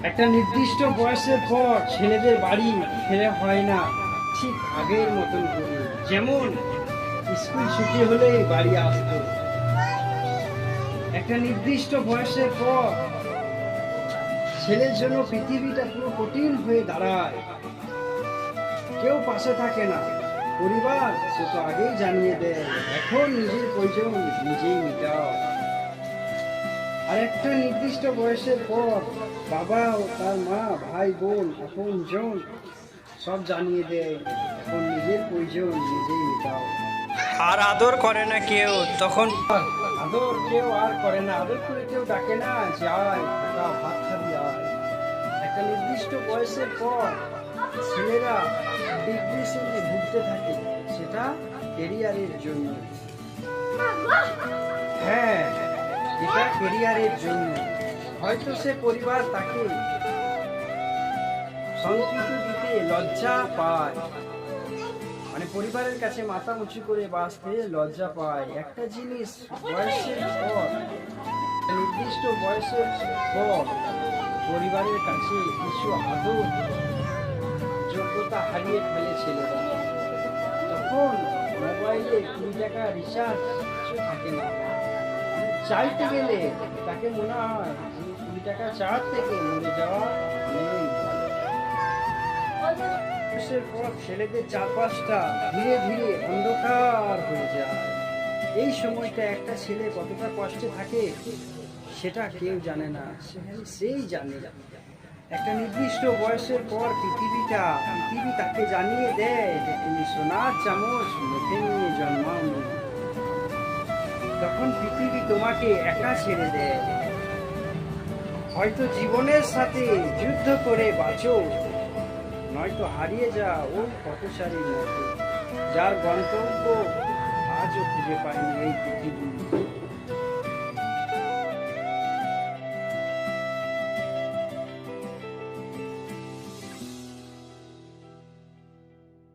একটা নির্দিষ্ট বয়সের পর ছেলেদের বাড়ি ফেরা হয় না ঠিক আগের মতন করে। যেমন স্কুল ছুটি হলে বাড়ি আসতো। একটা নির্দিষ্ট বয়সের পর ছেলের জন্য পৃথিবীটা পুরো কঠিন হয়ে দাঁড়ায়। কেউ পাশে থাকে না, পরিবার সে তো আগেই জানিয়ে দেয় এখন নিজের প্রয়োজন নিজেই মেটাও। আর একটা নির্দিষ্ট বয়সের পর বাবা ও তার মা, ভাই বোন, আপনজন সব জানিয়ে দেয় এখন নিজের প্রয়োজন নিজেই মেটাও। আর আদর করে না কেউ তখন। আদর কেউ আর করে না, আদর করে কেউ ডাকে না যে আয় খোকা, ভাত খাবি আয়। একটা নির্দিষ্ট বয়সের পর ছেলেরা ডিপ্রেশনে ভুগতে থাকে, সেটা কেরিয়ারের জন্য। হ্যাঁ, এটা কেরিয়ারের জন্য। হয়তো সে পরিবার তাকে সংস্কৃতি দিতে লজ্জা পায়, মানে পরিবারের কাছে মাথা উঁচু করে বাঁচতে লজ্জা পায়। একটা জিনিস বয়সের পর, নির্দিষ্ট বয়সের পর পরিবারের কাছে কিছু আদর যোগ্যতা হারিয়ে ফেলে ছেলেরা। তখন মোবাইলে 20 টাকা রিচার্জ কিছু থাকে না। চাইতে গেলে তাকে মনে হয় যে 20 টাকা চার থেকে মরে যাওয়া অনেক ভালো। বয়সের পর ছেলেদের চারপাশটা ধীরে ধীরে অন্ধকার হয়ে যায়। এই সময়টা একটা ছেলে কতটা কষ্টে থাকে সেটা কেউ জানে না, সেই জানে। একটা নির্দিষ্ট বয়সের পর পৃথিবী তাকে জানিয়ে দেয় যে তুমি সোনার চামচ মুখে নিয়ে জন্মাওনি। তখন পৃথিবী তোমাকে একা ছেড়ে দেয়। হয়তো জীবনের সাথে যুদ্ধ করে বাঁচো, নয়তো হারিয়ে যা ওই পথচারীর মতো যার গন্তব্য আজও খুঁজে পায়নি এই পৃথিবী।